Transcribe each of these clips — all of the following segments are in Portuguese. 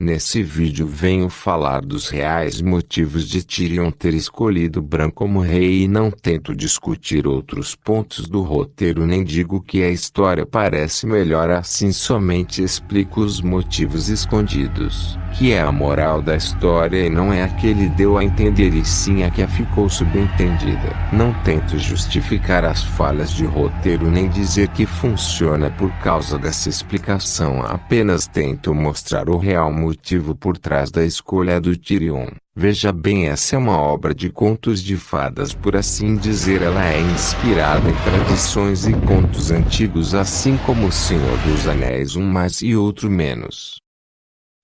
Nesse vídeo venho falar dos reais motivos de Tyrion ter escolhido Bran como rei e não tento discutir outros pontos do roteiro nem digo que a história parece melhor assim, somente explico os motivos escondidos, que é a moral da história e não é a que ele deu a entender e sim a que ficou subentendida. Não tento justificar as falhas de roteiro nem dizer que funciona por causa dessa explicação, apenas tento mostrar o real motivo por trás da escolha do Tyrion. Veja bem, essa é uma obra de contos de fadas, por assim dizer. Ela é inspirada em tradições e contos antigos, assim como O Senhor dos Anéis, um mais e outro menos.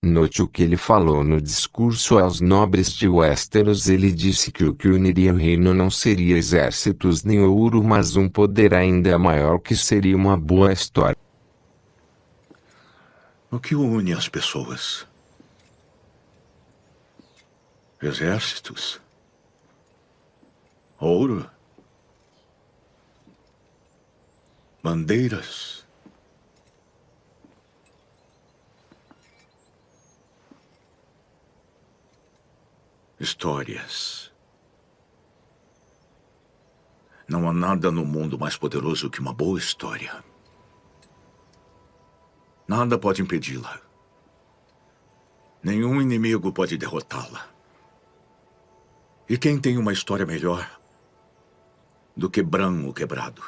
Note o que ele falou no discurso aos nobres de Westeros. Ele disse que o que uniria o reino não seria exércitos nem ouro, mas um poder ainda maior, que seria uma boa história. O que une as pessoas? Exércitos? Ouro? Bandeiras? Histórias. Não há nada no mundo mais poderoso que uma boa história. Nada pode impedi-la. Nenhum inimigo pode derrotá-la. E quem tem uma história melhor do que Bran o Quebrado?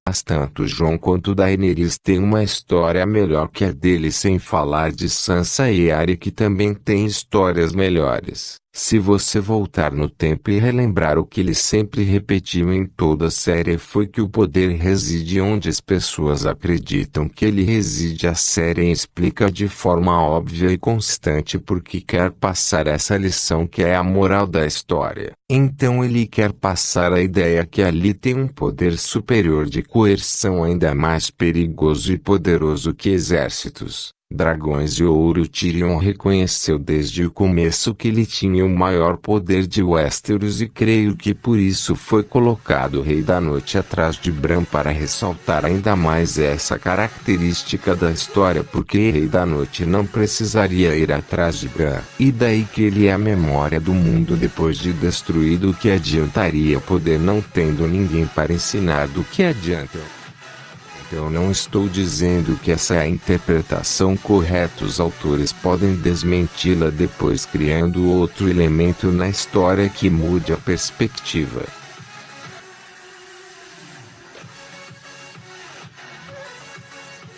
Mas tanto Jon quanto Daenerys têm uma história melhor que a dele, sem falar de Sansa e Arya, que também têm histórias melhores. Se você voltar no tempo e relembrar o que ele sempre repetiu em toda a série, foi que o poder reside onde as pessoas acreditam que ele reside. A série explica de forma óbvia e constante porque quer passar essa lição, que é a moral da história. Então ele quer passar a ideia que ali tem um poder superior de coerção ainda mais perigoso e poderoso que exércitos, dragões e ouro. Tyrion reconheceu desde o começo que ele tinha o maior poder de Westeros e creio que por isso foi colocado Rei da Noite atrás de Bran, para ressaltar ainda mais essa característica da história, porque Rei da Noite não precisaria ir atrás de Bran. E daí que ele é a memória do mundo depois de destruído. O que adiantaria poder não tendo ninguém para ensinar? Do que adianta? Eu não estou dizendo que essa é a interpretação correta. Os autores podem desmenti-la depois, criando outro elemento na história que mude a perspectiva.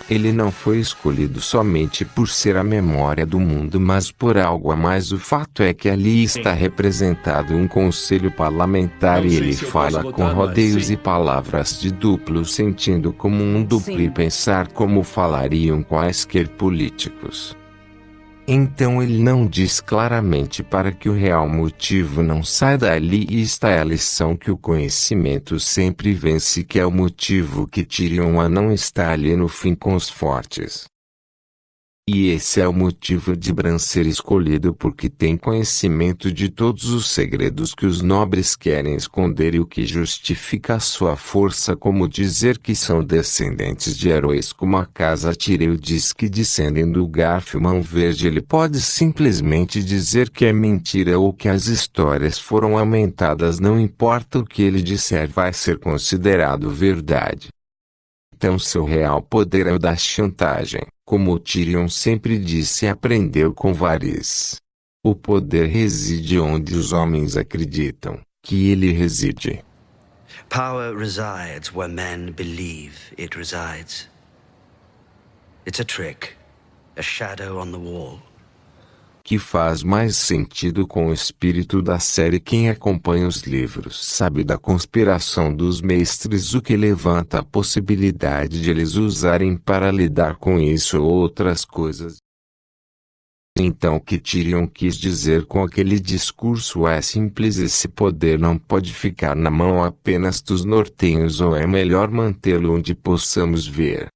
Ele não foi escolhido somente por ser a memória do mundo, mas por algo a mais. O fato é que ali está representado um conselho parlamentar e ele fala com rodeios e palavras de duplo sentido, como um duplo, e pensar como falariam quaisquer políticos. Então ele não diz claramente para que o real motivo não saia dali, e esta é a lição que o conhecimento sempre vence, que é o motivo que Tyrion não está ali no fim com os fortes. E esse é o motivo de Bran ser escolhido, porque tem conhecimento de todos os segredos que os nobres querem esconder, e o que justifica a sua força, como dizer que são descendentes de heróis como a casa Tyrell diz que descendem do garfo mão verde. Ele pode simplesmente dizer que é mentira ou que as histórias foram aumentadas, não importa o que ele disser, vai ser considerado verdade. Então seu real poder é o da chantagem, como o Tyrion sempre disse e aprendeu com Varys. O poder reside onde os homens acreditam que ele reside. Power resides where men believe it resides. It's a trick, a shadow on the wall. Que faz mais sentido com o espírito da série. Quem acompanha os livros sabe da conspiração dos mestres, o que levanta a possibilidade de eles usarem para lidar com isso ou outras coisas. Então o que Tyrion quis dizer com aquele discurso é simples: esse poder não pode ficar na mão apenas dos nortenhos, ou é melhor mantê-lo onde possamos ver.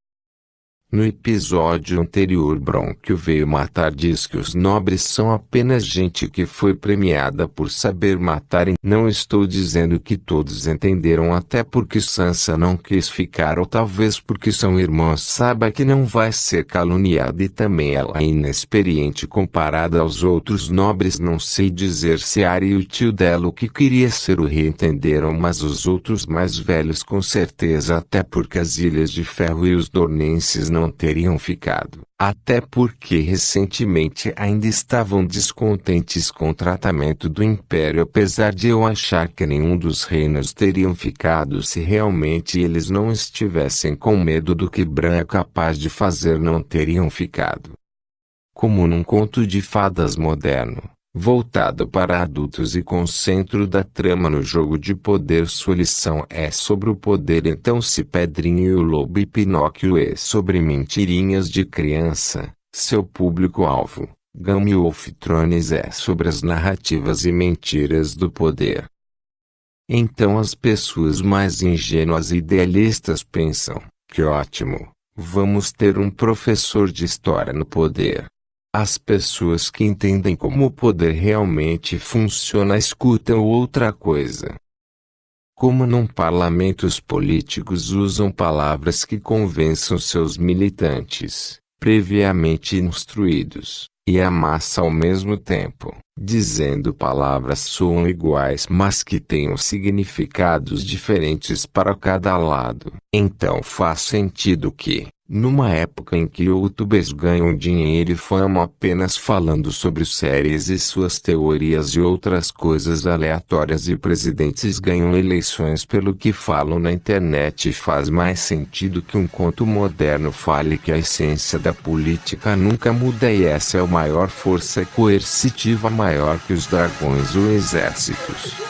No episódio anterior, Bronco veio matar diz que os nobres são apenas gente que foi premiada por saber matar. Não estou dizendo que todos entenderam, até porque Sansa não quis ficar, ou talvez porque são irmãos. Saiba que não vai ser caluniada, e também ela é inexperiente comparada aos outros nobres. Não sei dizer se Arya e o tio dela, o que queria ser o rei, entenderam, mas os outros mais velhos com certeza, até porque as Ilhas de Ferro e os Dornenses não teriam ficado, até porque recentemente ainda estavam descontentes com o tratamento do Império, apesar de eu achar que nenhum dos reinos teriam ficado se realmente eles não estivessem com medo do que Bran é capaz de fazer. Não teriam ficado. Como num conto de fadas moderno, voltado para adultos e com o centro da trama no jogo de poder, sua lição é sobre o poder. Então, se Pedrinho e o Lobo e Pinóquio é sobre mentirinhas de criança, seu público-alvo, Game of Thrones, é sobre as narrativas e mentiras do poder. Então as pessoas mais ingênuas e idealistas pensam: que ótimo, vamos ter um professor de história no poder. As pessoas que entendem como o poder realmente funciona escutam outra coisa. Como num parlamento os políticos usam palavras que convençam seus militantes, previamente instruídos, e a massa ao mesmo tempo, dizendo palavras soam iguais mas que tenham significados diferentes para cada lado. Então faz sentido que, numa época em que youtubers ganham dinheiro e fama apenas falando sobre séries e suas teorias e outras coisas aleatórias, e presidentes ganham eleições pelo que falam na internet, faz mais sentido que um conto moderno fale que a essência da política nunca muda, e essa é a maior força coercitiva, maior que os dragões ou exércitos.